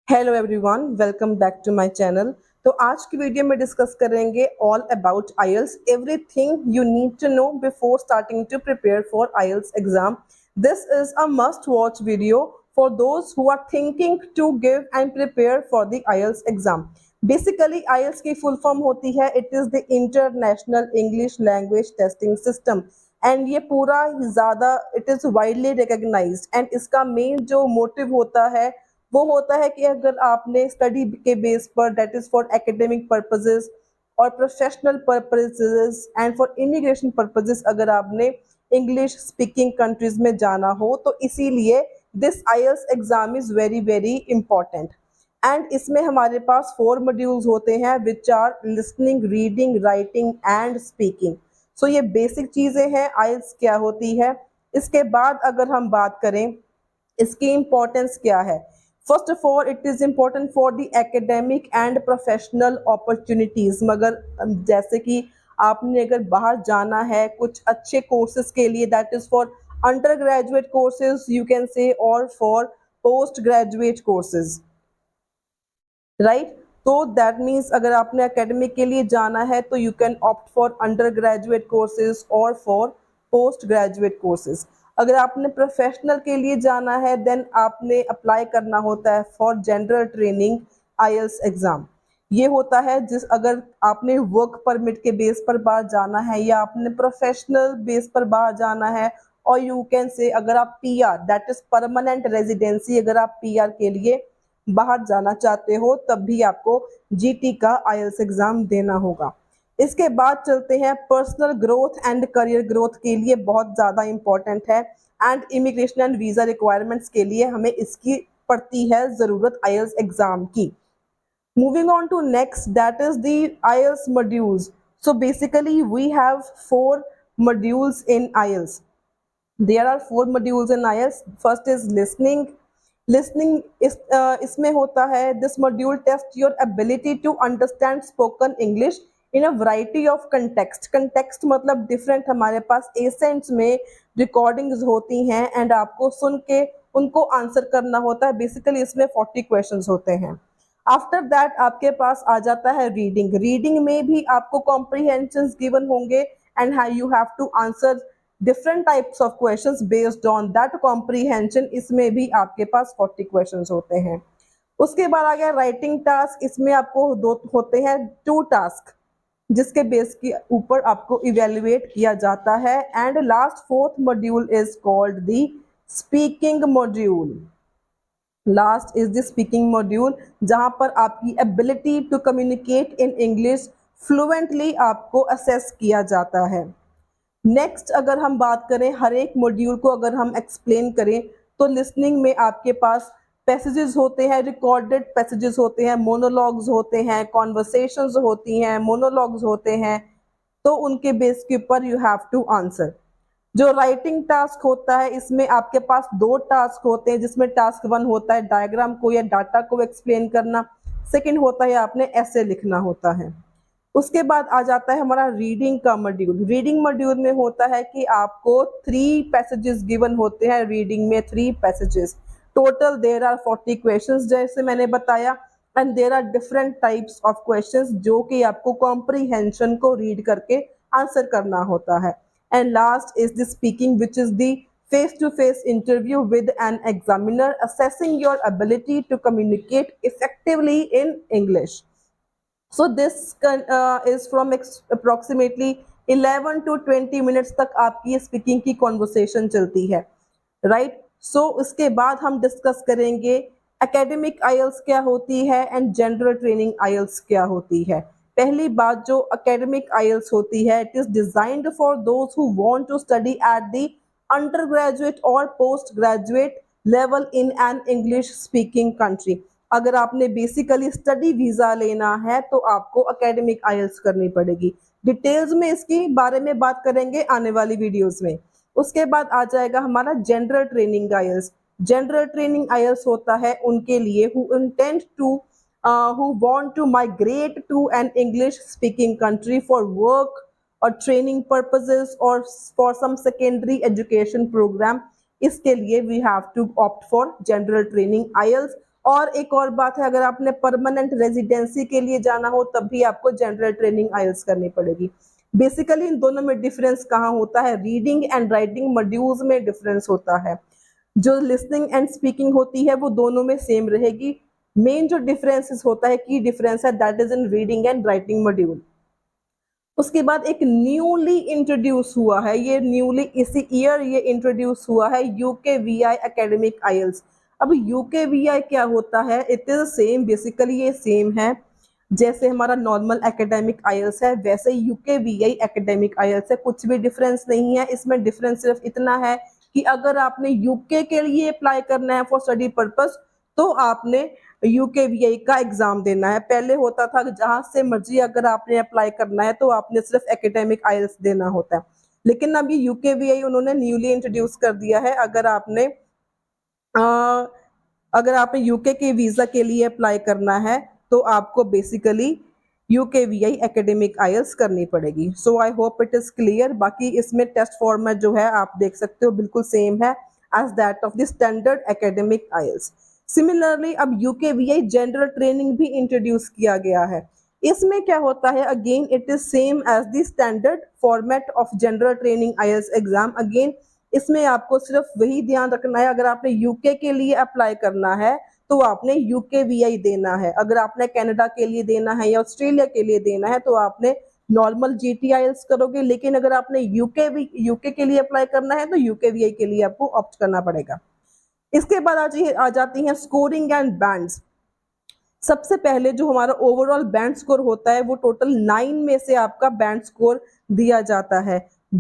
Hello everyone, welcome back to my channel. तो आज की वीडियो में डिस्कस करेंगे all about IELTS, everything you need to know before starting to prepare for IELTS exam. This is a must watch video for those who are thinking to give and prepare for the IELTS exam. Basically IELTS की full form होती है it is the international English language testing system and ये पूरा ज़्यादा it is widely recognised and इसका main जो motive होता है वो होता है कि अगर आपने स्टडी के बेस पर that is for academic purposes और professional purposes and for immigration purposes अगर आपने इंग्लिश स्पीकिंग कंट्रीज में जाना हो तो इसीलिए this IELTS exam is very very important. And इसमें हमारे पास 4 मॉड्यूल्स होते हैं which are listening, reading, writing and speaking. So ये बेसिक चीज़ें हैं आईएल्स क्या होती है। इसके बाद अगर हम बात करें इसकी इम्पोर्टेंस क्या है, first of all it is important for the academic and professional opportunities. मगर जैसे कि आपने अगर बाहर जाना है कुछ अच्छे कोर्सेज के लिए that is for undergraduate courses you can say और for postgraduate courses, right. तो दैट मीन्स अगर आपने एकेडमिक के लिए जाना है तो you can opt for undergraduate courses और फॉर पोस्ट ग्रेजुएट कोर्सेज। अगर आपने प्रोफेशनल के लिए जाना है देन आपने अप्लाई करना होता है for general training IELTS exam. ये होता है जिस अगर आपने वर्क परमिट के बेस पर बाहर जाना है या आपने प्रोफेशनल बेस पर बाहर जाना है और यू कैन से अगर आप PR that is permanent residency अगर आप पीआर के लिए बाहर जाना चाहते हो तब भी आपको जीटी का आईएल्स एग्जाम देना होगा। इसके बाद चलते हैं personal growth and career growth के लिए बहुत ज़्यादा इम्पॉर्टेंट है and immigration and visa requirements के लिए हमें इसकी पड़ती है ज़रूरत आईएल्स एग्जाम की। Moving on to next, that is the IELTS modules. So basically we have 4 modules in IELTS. There are 4 modules in IELTS. First is listening. Listening इसमें होता है this module test your ability to understand spoken English in a variety of context. Context मतलब different, हमारे पास accents में recordings होती हैं and आपको सुन के उनको आंसर करना होता है। बेसिकली इसमें 40 क्वेश्चंस होते हैं। आफ्टर दैट आपके पास आ जाता है रीडिंग। रीडिंग में भी आपको कॉम्प्रीहेंशन गिवन होंगे and you have to answer different types of questions based on that comprehension. इसमें भी आपके पास 40 क्वेश्चंस होते हैं। उसके बाद आ गया राइटिंग टास्क। इसमें आपको दो होते हैं 2 टास्क जिसके बेस के ऊपर आपको इवेल्युएट किया जाता है। And last 4th module is called the speaking module. Last is the speaking module जहां पर आपकी ability to communicate in English fluently आपको असेस किया जाता है। नेक्स्ट अगर हम बात करें हर एक मॉड्यूल को अगर हम एक्सप्लेन करें तो लिसनिंग में आपके पास पैसेजेस होते हैं, रिकॉर्डेड पैसेजेस होते हैं, मोनोलॉग्स होते हैं, कॉन्वर्सेशंस होती हैं, मोनोलॉग्स होते हैं। तो उनके बेस के ऊपर यू हैव टू आंसर। जो राइटिंग टास्क होता है इसमें आपके पास 2 टास्क होते हैं जिसमें टास्क 1 होता है डायग्राम को या डाटा को एक्सप्लेन करना, सेकंड होता है आपने ऐसे लिखना होता है। उसके बाद आ जाता है हमारा रीडिंग का मॉड्यूल। रीडिंग मॉड्यूल में होता है कि आपको 3 पैसेजेस गिवन होते हैं। रीडिंग में 3 passages, total there are 40 questions जैसे मैंने बताया and there are different types of questions जो कि आपको कॉम्प्रीहेंशन को रीड करके आंसर करना होता है। And last is the speaking, which is the face-to-face interview with an examiner assessing your ability to communicate effectively in English. So this is from approximately 11 to 20 minutes तक आपकी speaking की conversation चलती है, right. सो उसके बाद हम discuss करेंगे academic IELTS क्या होती है एंड जनरल ट्रेनिंग आईएल्स क्या होती है। पहली बात जो एकेडमिक आईएल्स होती है it is designed for those who want to study at the undergraduate और postgraduate level in an English speaking country. अगर आपने बेसिकली स्टडी वीजा लेना है तो आपको एकेडमिक आईएल्स करनी पड़ेगी। डिटेल्स में इसकी बारे में बात करेंगे आने वाली वीडियोस में। उसके बाद आ जाएगा हमारा general training IELTS. General training IELTS होता है उनके लिए who intend to who want to migrate to an English speaking country for work or training purposes or for some secondary education program। इसके लिए we have to opt for general training IELTS और एक और बात है, अगर आपने permanent residency के लिए जाना हो तब भी आपको जनरल ट्रेनिंग आइल्स करनी पड़ेगी। बेसिकली इन दोनों में डिफरेंस कहाँ होता है, रीडिंग एंड राइटिंग मॉड्यूल्स में डिफरेंस होता है। जो लिसनिंग एंड स्पीकिंग होती है वो दोनों में सेम रहेगी। मेन जो डिफरेंसेस होता है, की डिफरेंस है, that is in reading and writing module. उसके बाद एक न्यूली इंट्रोड्यूस हुआ है, ये न्यूली इसी ईयर ये इंट्रोड्यूस हुआ है, यूकेवीआई एकेडमिक आइल्स। अब यूकेवीआई क्या होता है, इट इज सेम, बेसिकली ये सेम है जैसे हमारा नॉर्मल एकेडमिक आइल्स है, वैसे यूकेवीआई एकेडमिक आइल्स है, कुछ भी डिफरेंस नहीं है। इसमें डिफरेंस सिर्फ इतना है कि अगर आपने यूके के लिए अप्लाई करना है फॉर स्टडी पर्पस तो आपने यूकेवीआई का एग्जाम देना है। पहले होता था कि जहां से मर्जी अगर आपने अप्लाई करना है तो आपने सिर्फ एकेडमिक आइल्स देना होता है, लेकिन अब ये यूकेवीआई उन्होंने न्यूली इंट्रोड्यूस कर दिया है। अगर आपने यूके के वीजा के लिए अप्लाई करना है तो आपको बेसिकली यूकेवीआई एकेडमिक आइल्स करनी पड़ेगी। So I hope it is clear. बाकी इसमें टेस्ट फॉर्मेट जो है आप देख सकते हो बिल्कुल सेम है as that of the standard academic IELTS. Similarly अब यूकेवीआई जनरल ट्रेनिंग भी इंट्रोड्यूस किया गया है। इसमें क्या होता है, again it is same as the standard format of general training IELTS exam. Again इसमें आपको सिर्फ वही ध्यान रखना है, अगर आपने यूके के लिए अप्लाई करना है तो आपने यूकेवीआई देना है, अगर आपने कनाडा के लिए देना है या ऑस्ट्रेलिया के लिए देना है तो आपने नॉर्मल जीटी आइल्स करोगे, लेकिन अगर आपने यूके के लिए अप्लाई करना है तो यूकेवीआई के लिए आपको ऑप्ट करना पड़ेगा। इसके बाद आ जाती हैं स्कोरिंग एंड बैंड्स। सबसे पहले जो हमारा ओवरऑल बैंड स्कोर होता है वो टोटल 9 में से आपका बैंड स्कोर दिया जाता है।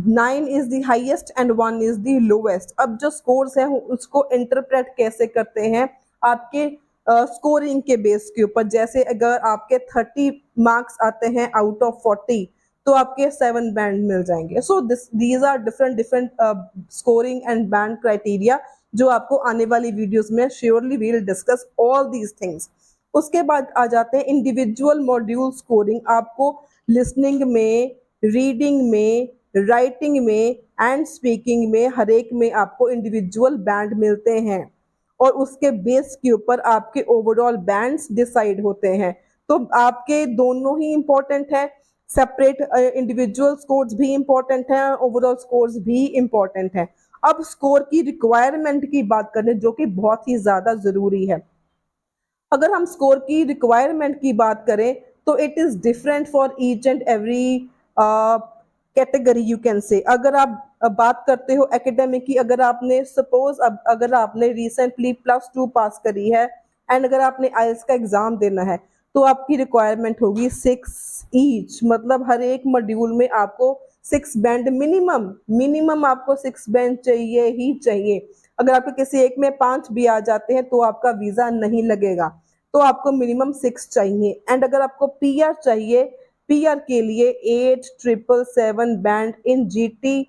9 is the highest and 1 is the lowest. अब जो स्कोर्स है उसको इंटरप्रेट कैसे करते हैं, आपके स्कोरिंग के बेस के ऊपर। जैसे अगर आपके 30 मार्क्स आते हैं आउट ऑफ 40 तो आपके 7 बैंड मिल जाएंगे। So these are different scoring and band criteria जो आपको आने वाली वीडियोस में surely we will discuss all these things. उसके बाद आ जाते हैं इंडिविजुअल मॉड्यूल स्कोरिंग। आपको लिसनिंग में, रीडिंग में, राइटिंग में एंड स्पीकिंग में हर एक में आपको इंडिविजुअल बैंड मिलते हैं और उसके बेस के ऊपर आपके ओवरऑल बैंड्स डिसाइड होते हैं। तो आपके दोनों ही इंपॉर्टेंट है, सेपरेट इंडिविजुअल स्कोर्स भी इंपॉर्टेंट है, ओवरऑल स्कोर्स भी इंपॉर्टेंट है। अब स्कोर की रिक्वायरमेंट की बात करें जो कि बहुत ही ज्यादा जरूरी है। अगर हम स्कोर की रिक्वायरमेंट की बात करें तो it is different for each and every category you can से। अगर आप बात करते हो एकेडमिक की, अगर आपने सपोज अगर आपने रिसेंटली +2 पास करी है एंड अगर आपने आइल्स का एग्जाम देना है तो आपकी रिक्वायरमेंट होगी 6 ईच, मतलब हर एक मॉड्यूल में आपको 6 बैंड मिनिमम आपको 6 बैंड चाहिए ही चाहिए। अगर आपके किसी एक में 5 भी आ जाते हैं तो आपका वीजा नहीं लगेगा, तो आपको मिनिमम 6 चाहिए। एंड अगर आपको पीआर चाहिए, पीआर के लिए 8,777 band in GT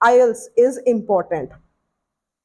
IELTS is important.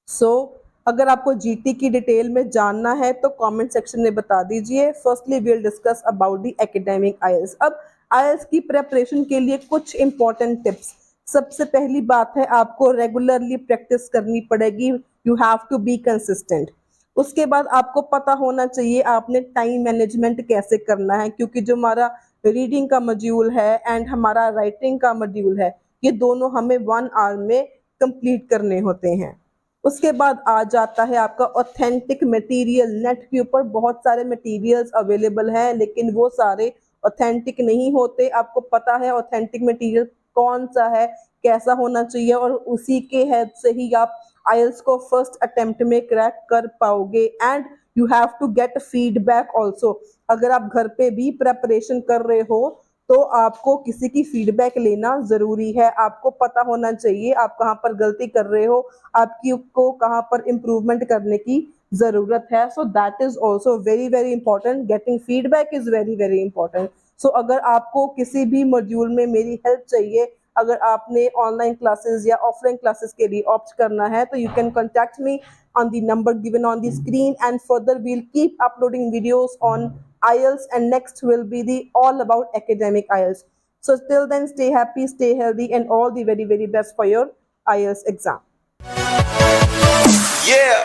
So अगर आपको जीटी की डिटेल में जानना है तो कमेंट सेक्शन में बता दीजिए। Firstly we will discuss about the academic IELTS. अब आइल्स की प्रेपरेशन के लिए कुछ इंपॉर्टेंट टिप्स। सबसे पहली बात है, आपको रेगुलरली प्रैक्टिस करनी पड़ेगी, you have to be consistent. उसके बाद आपको पता होना चाहिए आपने टाइम मैनेजमेंट कैसे करना है, क्योंकि जो हमारा रीडिंग का मॉड्यूल है एंड हमारा राइटिंग का मॉड्यूल है ये दोनों हमें 1 आवर में कंप्लीट करने होते हैं। उसके बाद आ जाता है आपका ऑथेंटिक मटेरियल। नेट के ऊपर बहुत सारे मटेरियल्स अवेलेबल हैं लेकिन वो सारे ऑथेंटिक नहीं होते। आपको पता है ऑथेंटिक मटेरियल कौन सा है, कैसा होना चाहिए, और उसी के हेल्प से ही आप आइल्स को फर्स्ट अटेम्प्ट में क्रैक कर पाओगे। And you have to get feedback also. अगर आप घर पे भी प्रेपरेशन कर रहे हो तो आपको किसी की फीडबैक लेना जरूरी है। आपको पता होना चाहिए आप कहाँ पर गलती कर रहे हो, आपकी को कहाँ पर इम्प्रूवमेंट करने की जरूरत है। So that is also very very important. Getting feedback is very very important. So अगर आपको किसी भी मॉड्यूल में मेरी हेल्प चाहिए, अगर आपने ऑनलाइन क्लासेस या ऑफलाइन क्लासेस के लिए ऑप्ट करना है तो you can contact me on the number given on the screen, and further we'll keep uploading videos on IELTS, and next will be the all about academic IELTS. So till then, stay happy, stay healthy, and all the very very best for your IELTS exam. Yeah.